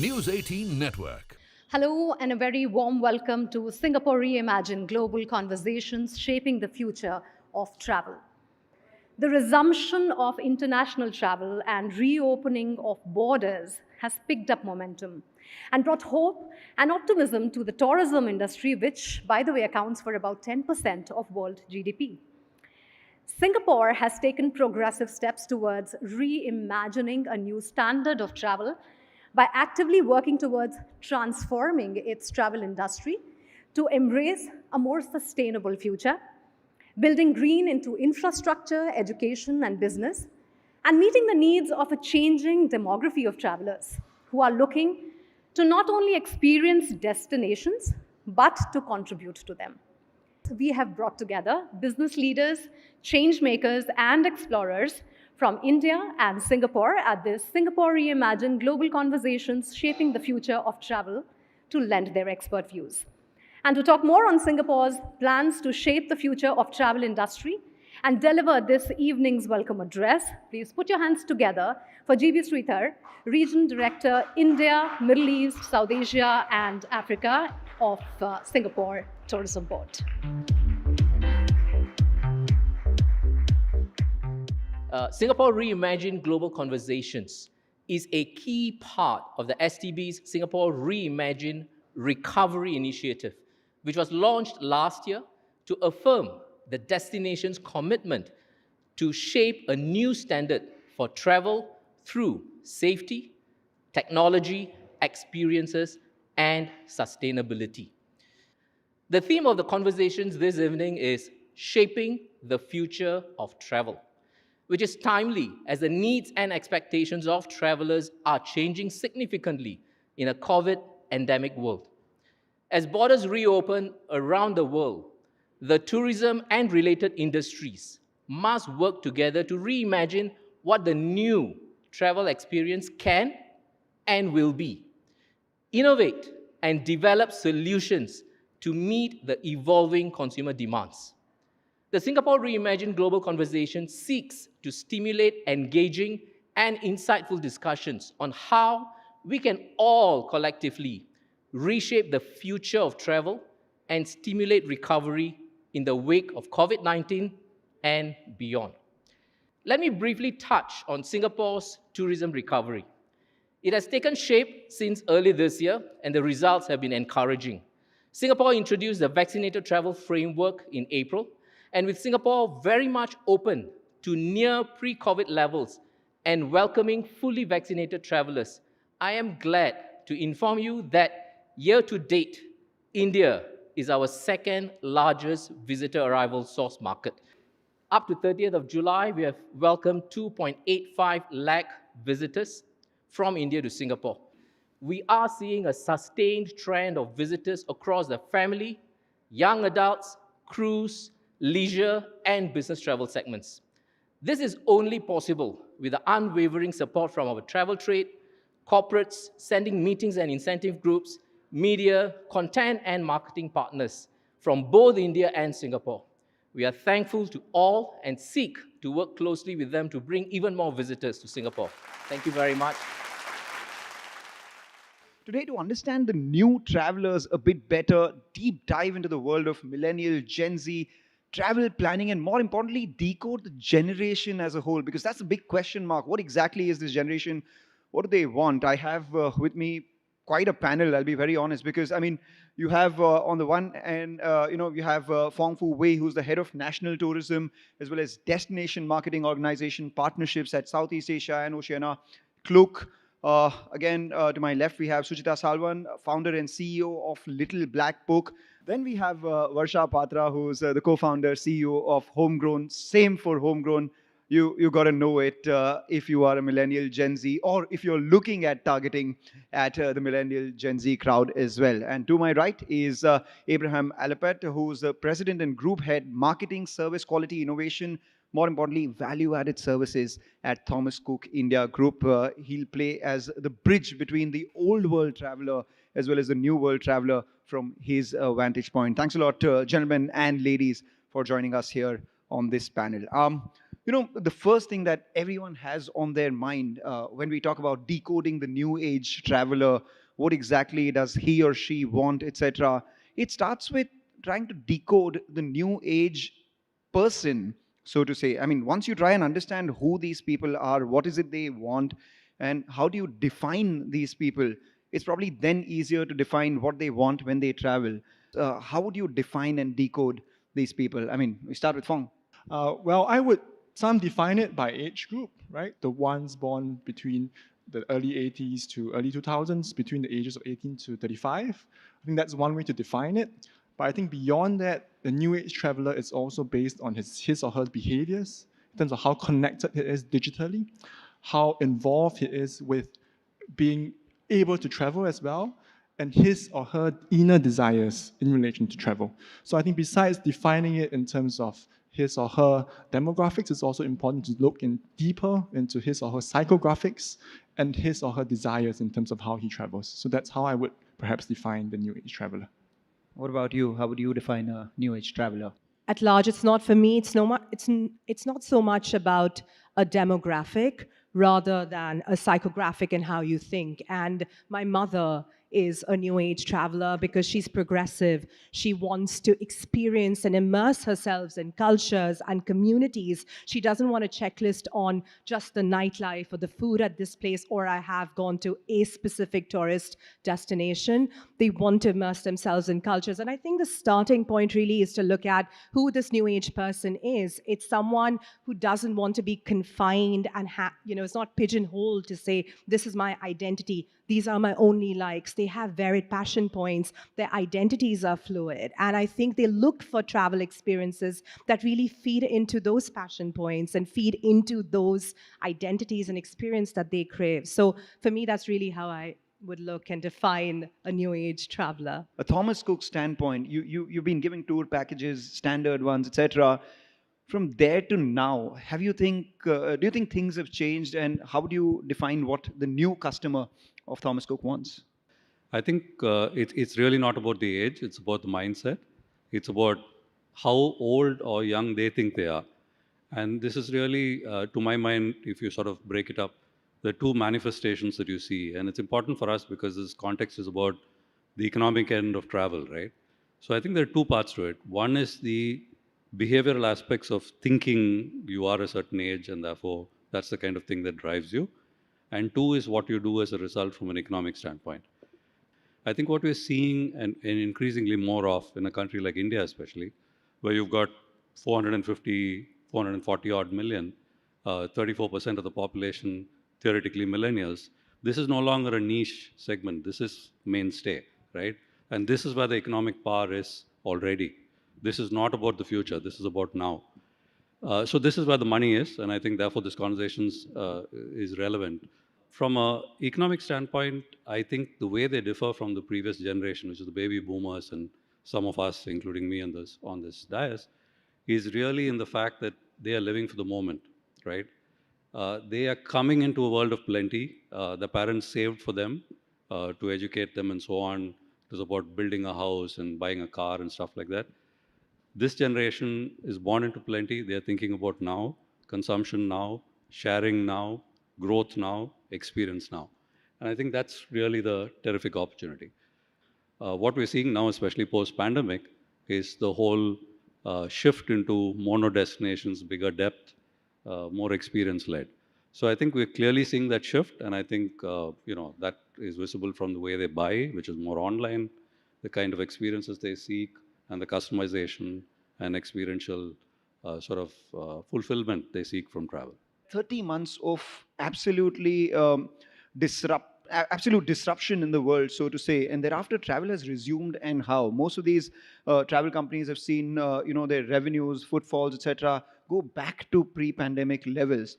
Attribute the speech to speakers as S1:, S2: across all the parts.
S1: News 18 Network.
S2: Hello, and a very warm welcome to Singapore Reimagine Global Conversations Shaping the Future of Travel. The resumption of international travel and reopening of borders has picked up momentum and brought hope and optimism to the tourism industry, which, by the way, accounts for about 10% of world GDP. Singapore has taken progressive steps towards reimagining a new standard of travel by actively working towards transforming its travel industry to embrace a more sustainable future, building green into infrastructure, education, and business, and meeting the needs of a changing demography of travelers who are looking to not only experience destinations, but to contribute to them. We have brought together business leaders, change makers, and explorers from India and Singapore at this Singapore Reimagine Global Conversations Shaping the Future of Travel to lend their expert views. And to talk more on Singapore's plans to shape the future of travel industry and deliver this evening's welcome address, please put your hands together for GB Sridhar, Region Director, India, Middle East, South Asia, and Africa of Singapore Tourism Board.
S3: Singapore Reimagine Global Conversations is a key part of the STB's Singapore Reimagine Recovery Initiative, which was launched last year to affirm the destination's commitment to shape a new standard for travel through safety, technology, experiences, and sustainability. The theme of the conversations this evening is Shaping the Future of Travel, which is timely as the needs and expectations of travelers are changing significantly in a COVID-endemic world. As borders reopen around the world, the tourism and related industries must work together to reimagine what the new travel experience can and will be. Innovate and develop solutions to meet the evolving consumer demands. The Singapore Reimagine Global Conversation seeks to stimulate engaging and insightful discussions on how we can all collectively reshape the future of travel and stimulate recovery in the wake of COVID-19 and beyond. Let me briefly touch on Singapore's tourism recovery. It has taken shape since early this year, and the results have been encouraging. Singapore introduced the Vaccinated Travel Framework in April, and with Singapore very much open to near pre-COVID levels and welcoming fully vaccinated travelers, I am glad to inform you that year to date, India is our second largest visitor arrival source market. Up to 30th of July, we have welcomed 2.85 lakh visitors from India to Singapore. We are seeing a sustained trend of visitors across the family, young adults, cruise, leisure, and business travel segments. This is only possible with the unwavering support from our travel trade, corporates, sending meetings and incentive groups, media, content, and marketing partners from both India and Singapore. We are thankful to all and seek to work closely with them to bring even more visitors to Singapore. Thank you very much.
S4: Today, to understand the new travelers a bit better, deep dive into the world of millennial, Gen Z, travel planning, and more importantly, decode the generation as a whole, because that's a big question mark. What exactly is this generation? What do they want? I have with me quite a panel, I'll be very honest, because I mean, you have on the one end, you have Fong Fu Wei, who's the head of national tourism, as well as destination marketing organization partnerships at Southeast Asia and Oceania, Klook. Again, to my left, we have Suchita Salwan, founder and CEO of Little Black Book. Then we have Varsha Patra, who's the co-founder, CEO of Homegrown. Same for Homegrown. You got to know it if you are a millennial Gen Z, or if you're looking at targeting at the millennial Gen Z crowd as well. And to my right is Abraham Alapet, who's the president and group head, marketing, service quality, innovation, more importantly, value-added services at Thomas Cook India Group. He'll play as the bridge between the old world traveler as well as the new world traveler from his vantage point. Thanks a lot, gentlemen and ladies, for joining us here on this panel. You know, the first thing that everyone has on their mind when we talk about decoding the new age traveler, what exactly does he or she want, etc., it starts with trying to decode the new age person, so to say. I mean, once you try and understand who these people are, what is it they want, and how do you define these people, it's probably then easier to define what they want when they travel. How would you define and decode these people? I mean, we start with Fong.
S5: Well, I would some define it by age group, right? The ones born between the early 80s to early 2000s, between the ages of 18 to 35. I think that's one way to define it. But I think beyond that, the new age traveler is also based on his or her behaviors in terms of how connected he is digitally, how involved he is with being able to travel as well, and his or her inner desires in relation to travel. So I think besides defining it in terms of his or her demographics, it's also important to look in deeper into his or her psychographics and his or her desires in terms of how he travels. So that's how I would perhaps define the new age traveler.
S4: What about you? How would you define a new age traveler?
S6: At large, it's not for me. It's not so much about a demographic rather than a psychographic in how you think. And my mother is a new age traveler because she's progressive. She wants to experience and immerse herself in cultures and communities. She doesn't want a checklist on just the nightlife or the food at this place, or I have gone to a specific tourist destination. They want to immerse themselves in cultures. And I think the starting point really is to look at who this new age person is. It's someone who doesn't want to be confined and it's not pigeonholed to say, this is my identity. These are my only likes. They have varied passion points. Their identities are fluid. And I think they look for travel experiences that really feed into those passion points and feed into those identities and experience that they crave. So for me, that's really how I would look and define a new age traveler.
S4: A Thomas Cook standpoint, you've been giving tour packages, standard ones, etc. From there to now, do you think things have changed, and how do you define what the new customer of Thomas Cook wants?
S7: I think it's really not about the age, it's about the mindset. It's about how old or young they think they are. And this is really, to my mind, if you sort of break it up, the two manifestations that you see. And it's important for us because this context is about the economic end of travel, right? So I think there are two parts to it. One is the behavioral aspects of thinking you are a certain age and therefore that's the kind of thing that drives you. And two is what you do as a result from an economic standpoint. I think what we're seeing and increasingly more of in a country like India especially, where you've got 450, 440 odd million, 34% of the population theoretically millennials, this is no longer a niche segment. This is mainstay, right? And this is where the economic power is already. This is not about the future. This is about now. So this is where the money is, and I think therefore this conversation is relevant. From an economic standpoint, I think the way they differ from the previous generation, which is the baby boomers and some of us, including me on this dais, is really in the fact that they are living for the moment, right? They are coming into a world of plenty. The parents saved for them to educate them and so on. It was about building a house and buying a car and stuff like that. This generation is born into plenty. They are thinking about now, consumption now, sharing now, growth now, experience now. And I think that's really the terrific opportunity. What we're seeing now, especially post-pandemic, is the whole shift into mono destinations, bigger depth, more experience-led. So I think we're clearly seeing that shift, and I think that is visible from the way they buy, which is more online, the kind of experiences they seek, and the customization and experiential fulfillment they seek from travel.
S4: 30 months of absolutely absolute disruption in the world, so to say, and thereafter travel has resumed. And how most of these travel companies have seen their revenues, footfalls, etc., go back to pre-pandemic levels.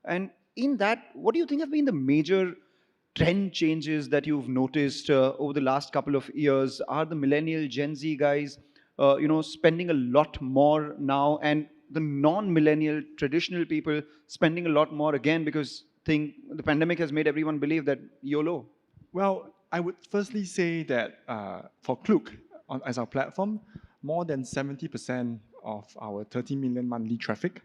S4: And in that, what do you think have been the major trend changes that you've noticed over the last couple of years? Are the millennial Gen Z guys spending a lot more now, and the non-millennial traditional people spending a lot more again because the pandemic has made everyone believe that YOLO?
S5: Well, I would firstly say that for Klook, as our platform, more than 70% of our 30 million monthly traffic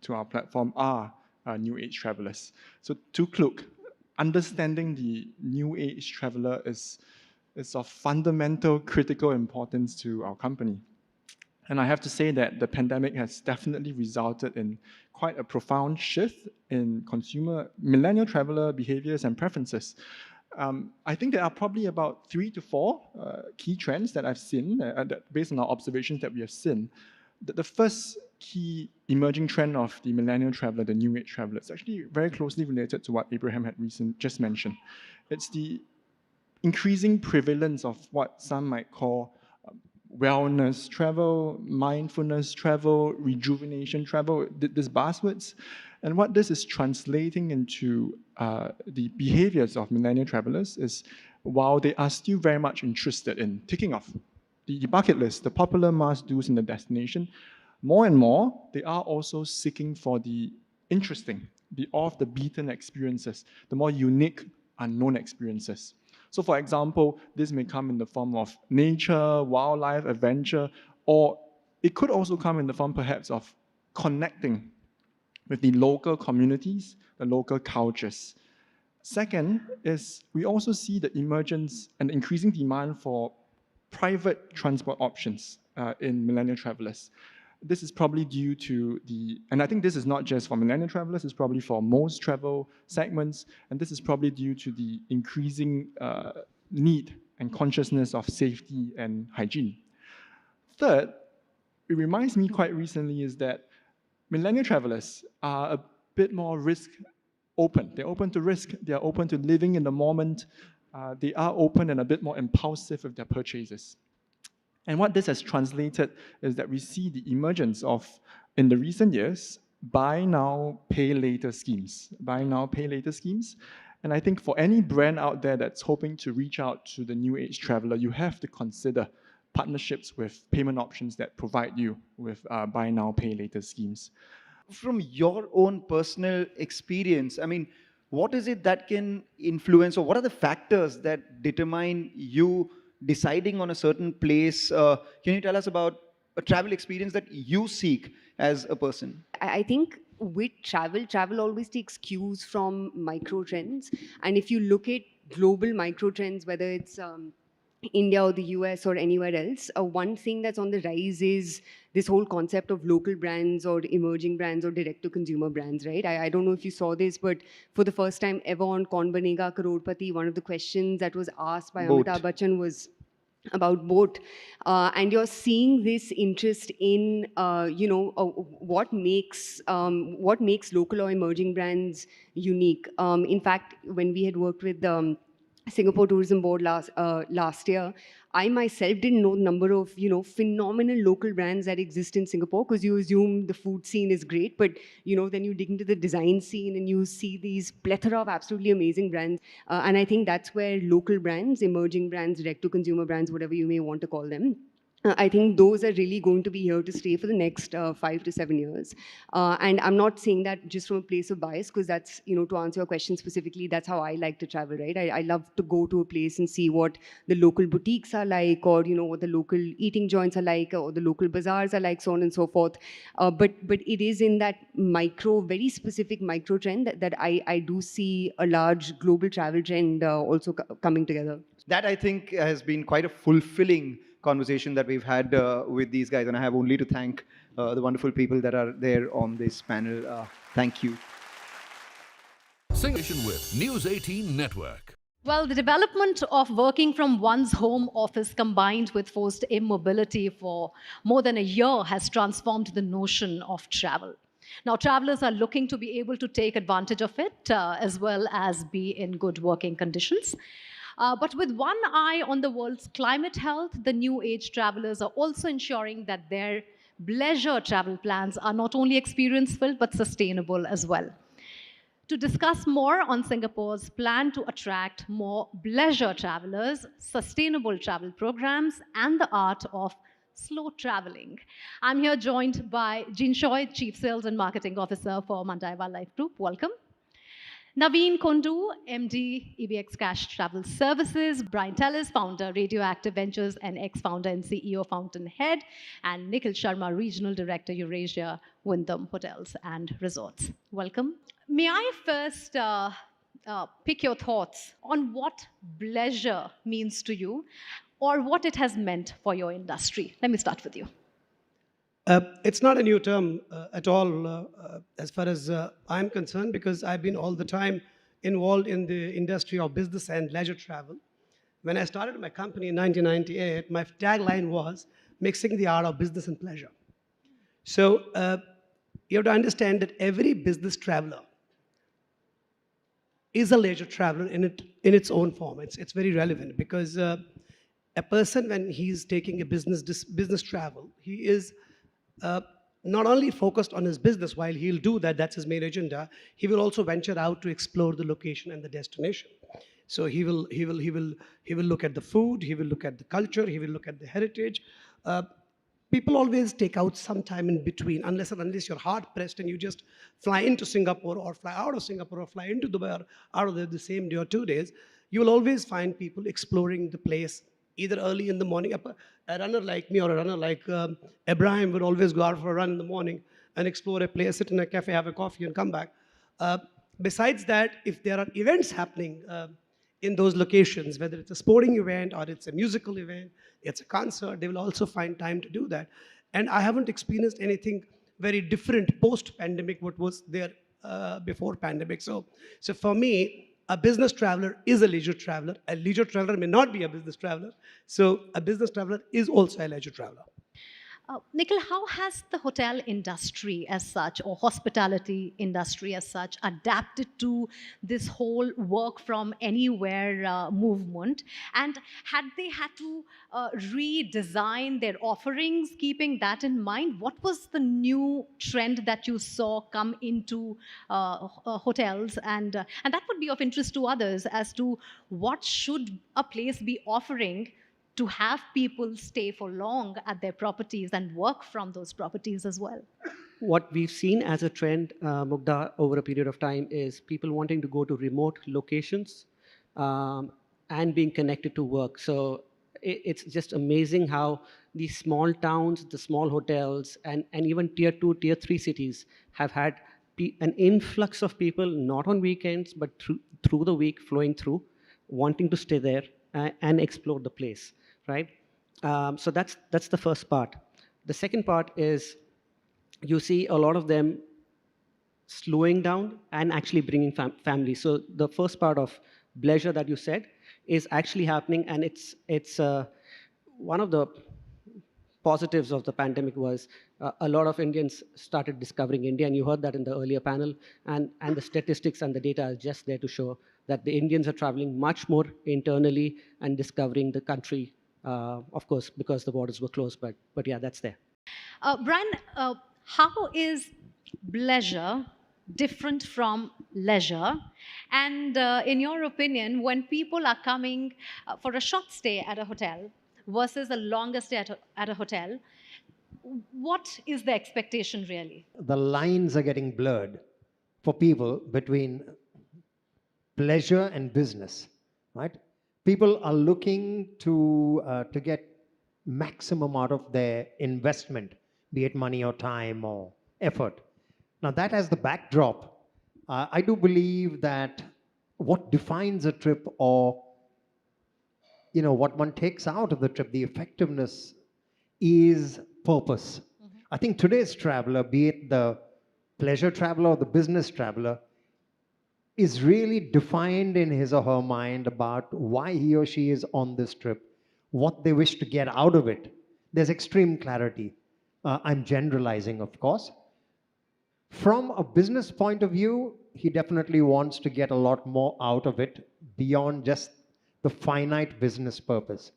S5: to our platform are new age travelers. So to Kluk, understanding the new age traveler is of fundamental critical importance to our company. And I have to say that the pandemic has definitely resulted in quite a profound shift in consumer millennial traveler behaviors and preferences. I think there are probably about 3 to 4 key trends that I've seen, that based on our observations that we have seen. The first key emerging trend of the millennial traveler, the new age traveler, is actually very closely related to what Abraham had just mentioned. It's the increasing prevalence of what some might call wellness travel, mindfulness travel, rejuvenation travel, these buzzwords. And what this is translating into the behaviors of millennial travelers is, while they are still very much interested in ticking off the bucket list, the popular must-dos in the destination, more and more, they are also seeking for the interesting, the off-the-beaten experiences, the more unique, unknown experiences. So for example, this may come in the form of nature, wildlife, adventure, or it could also come in the form perhaps of connecting with the local communities, the local cultures. Second is we also see the emergence and increasing demand for private transport options in millennial travelers. This is probably due to and I think this is not just for millennial travelers, it's probably for most travel segments, and this is probably due to the increasing need and consciousness of safety and hygiene. Third, it reminds me quite recently is that millennial travelers are a bit more risk open. They're open to risk, they're open to living in the moment, they are open and a bit more impulsive with their purchases. And what this has translated is that we see the emergence of, in the recent years, buy now, pay later schemes. Buy now, pay later schemes. And I think for any brand out there that's hoping to reach out to the new age traveler, you have to consider partnerships with payment options that provide you with buy now, pay later schemes.
S4: From your own personal experience, I mean, what is it that can influence, or what are the factors that determine you deciding on a certain place? Can you tell us about a travel experience that you seek as a person?
S8: I think with travel always takes cues from micro trends. And if you look at global micro trends, whether it's India or the US or anywhere else, one thing that's on the rise is this whole concept of local brands or emerging brands or direct-to-consumer brands, right? I don't know if you saw this, but for the first time ever on Kaun Banega Crorepati, one of the questions that was asked by
S4: Boat.
S8: Amitabh Bachchan was about boat, and you're seeing this interest in what makes local or emerging brands unique. In fact, when we had worked with Singapore Tourism Board last year, I myself didn't know the number of phenomenal local brands that exist in Singapore, because you assume the food scene is great, but then you dig into the design scene and you see these plethora of absolutely amazing brands. And I think that's where local brands, emerging brands, direct-to-consumer brands, whatever you may want to call them, I think those are really going to be here to stay for the next 5 to 7 years. And I'm not saying that just from a place of bias, because that's, to answer your question specifically, that's how I like to travel, right? I love to go to a place and see what the local boutiques are like, or, what the local eating joints are like, or the local bazaars are like, so on and so forth. But it is in that very specific micro trend that I do see a large global travel trend also coming together.
S4: That, I think, has been quite a fulfilling conversation that we've had with these guys, and I have only to thank the wonderful people that are there on this panel. Thank you.
S1: Singation with News 18 Network.
S2: Well, the development of working from one's home office combined with forced immobility for more than a year has transformed the notion of travel. Now, travelers are looking to be able to take advantage of it as well as be in good working conditions. But with one eye on the world's climate health, the new age travelers are also ensuring that their leisure travel plans are not only experience-filled but sustainable as well. To discuss more on Singapore's plan to attract more leisure travelers, sustainable travel programs, and the art of slow traveling, I'm here joined by Jin Choi, Chief Sales and Marketing Officer for Mandai Wildlife Group. Welcome. Naveen Kundu, MD, EBX Cash Travel Services, Brian Tellis, founder, Radioactive Ventures, and ex-founder and CEO, Fountainhead, and Nikhil Sharma, Regional Director, Eurasia, Wyndham Hotels and Resorts. Welcome. May I first pick your thoughts on what bleisure means to you or what it has meant for your industry? Let me start with you.
S9: It's not a new term at all as far as I'm concerned, because I've been all the time involved in the industry of business and leisure travel. When I started my company in 1998, my tagline was mixing the art of business and pleasure. So you have to understand that every business traveler is a leisure traveler in its own form. It's very relevant because a person, when he's taking a business travel, he is not only focused on his business. While he'll do that, that's his main agenda, he will also venture out to explore the location and the destination. So he will look at the food, he will look at the culture, he will look at the heritage. People always take out some time in between, unless you're hard pressed and you just fly into Singapore or fly out of Singapore or fly into Dubai or out of there the same day or 2 days. You will always find people exploring the place either early in the morning. A runner like me or a runner like Ibrahim would always go out for a run in the morning and explore a place, sit in a cafe, have a coffee, and come back. Besides that, if there are events happening in those locations, whether it's a sporting event or it's a musical event, it's a concert, they will also find time to do that. And I haven't experienced anything very different post-pandemic what was there before pandemic. So for me, a business traveler is a leisure traveler. A leisure traveler may not be a business traveler. So a business traveler is also a leisure traveler.
S2: Nikhil, how has the hotel industry as such, or hospitality industry as such, adapted to this whole work from anywhere movement? And had they had to redesign their offerings, keeping that in mind? What was the new trend that you saw come into hotels? And that would be of interest to others as to what should a place be offering to have people stay for long at their properties and work from those properties as well.
S10: What we've seen as a trend, Mugdha, over a period of time is people wanting to go to remote locations and being connected to work. So it's just amazing how these small towns, the small hotels, and even tier 2, tier 3 cities have had an influx of people, not on weekends, but through the week, flowing through, wanting to stay there and explore the place. Right? So that's the first part. The second part is you see a lot of them slowing down and actually bringing family. So the first part of bleisure that you said is actually happening, and it's one of the positives of the pandemic was a lot of Indians started discovering India, and you heard that in the earlier panel, and the statistics and the data are just there to show that the Indians are traveling much more internally and discovering the country. Of course, because the borders were closed, but yeah, that's there.
S2: Brian, how is bleisure different from leisure? And in your opinion, when people are coming for a short stay at a hotel versus a longer stay at a hotel, what is the expectation really?
S11: The lines are getting blurred for people between pleasure and business, right? People are looking to get maximum out of their investment, be it money or time or effort. Now that as the backdrop, I do believe that what defines a trip, or what one takes out of the trip, the effectiveness, is purpose. Mm-hmm. I think today's traveler, be it the pleasure traveler or the business traveler, is really defined in his or her mind about why he or she is on this trip, what they wish to get out of it. There's extreme clarity. I'm generalizing, of course. From a business point of view, he definitely wants to get a lot more out of it beyond just the finite business purpose.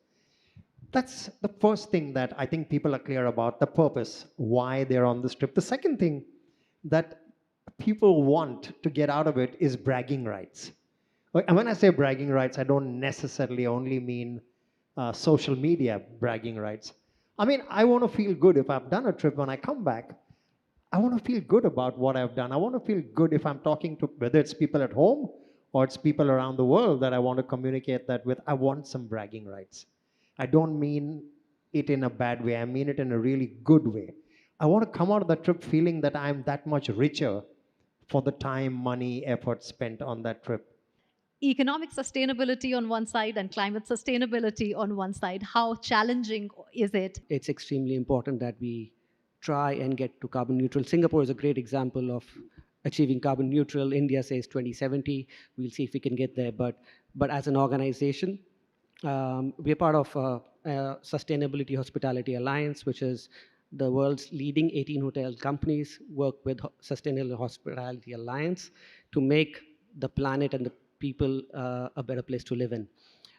S11: That's the first thing that I think people are clear about, the purpose, why they're on this trip. The second thing that people want to get out of it is bragging rights. And when I say bragging rights, I don't necessarily only mean social media bragging rights. I mean, I want to feel good if I've done a trip. When I come back, I want to feel good about what I've done. I want to feel good if I'm talking to, whether it's people at home or it's people around the world that I want to communicate that with. I want some bragging rights. I don't mean it in a bad way. I mean it in a really good way. I want to come out of the trip feeling that I'm that much richer for the time, money, effort spent on that trip.
S2: Economic sustainability on one side and climate sustainability on one side. How challenging is it?
S10: It's extremely important that we try and get to carbon neutral. Singapore is a great example of achieving carbon neutral. India says 2070. We'll see if we can get there. But as an organization, we are part of Sustainability Hospitality Alliance, which is the world's leading 18 hotel companies work with Sustainable Hospitality Alliance to make the planet and the people a better place to live in.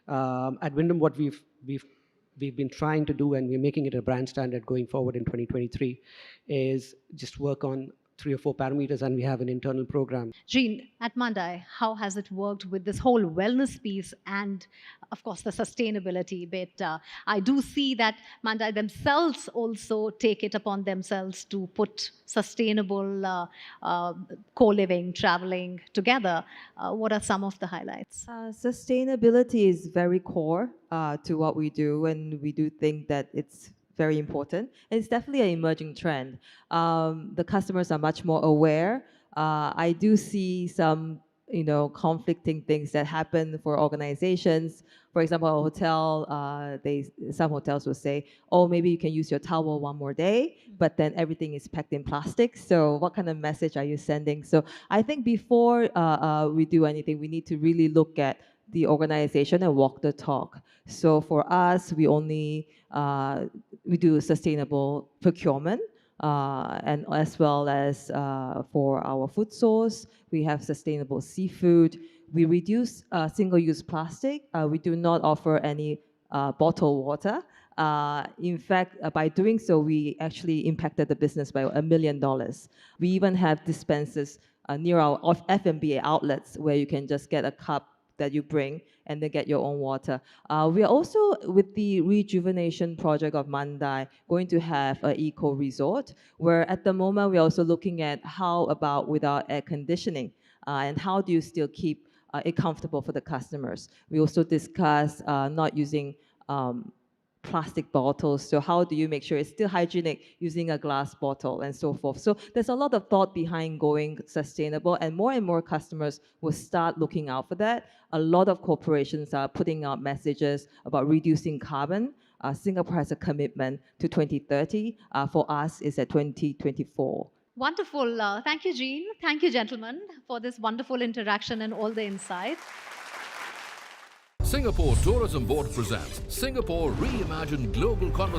S10: At Wyndham, what we've been trying to do, and we're making it a brand standard going forward in 2023, is just work on 3 or 4 parameters, and we have an internal program.
S2: Jean, at Mandai, how has it worked with this whole wellness piece and, of course, the sustainability bit? I do see that Mandai themselves also take it upon themselves to put sustainable co-living, traveling together. What are some of the highlights?
S12: Sustainability is very core to what we do, and we do think that it's very important. And it's definitely an emerging trend. The customers are much more aware. I do see some, conflicting things that happen for organizations. For example, a hotel, some hotels will say, oh, maybe you can use your towel one more day, but then everything is packed in plastic. So what kind of message are you sending? So I think before we do anything, we need to really look at the organization and walk the talk. So for us, we only we do sustainable procurement, and as well as for our food source, we have sustainable seafood. We reduce single-use plastic. We do not offer any bottled water. In fact, by doing so, we actually impacted the business by $1 million. We even have dispensers near our F&B outlets where you can just get a cup that you bring and then get your own water. We are also, with the rejuvenation project of Mandai, going to have an eco resort, where at the moment we're also looking at how about without air conditioning, and how do you still keep it comfortable for the customers. We also discuss not using plastic bottles. So how do you make sure it's still hygienic using a glass bottle and so forth? So there's a lot of thought behind going sustainable, and more customers will start looking out for that. A lot of corporations are putting out messages about reducing carbon. Singapore has a commitment to 2030. For us, it's at 2024.
S2: Wonderful. Thank you, Jean. Thank you, gentlemen, for this wonderful interaction and all the insights.
S1: Singapore Tourism Board presents Singapore Reimagine Global Conversation.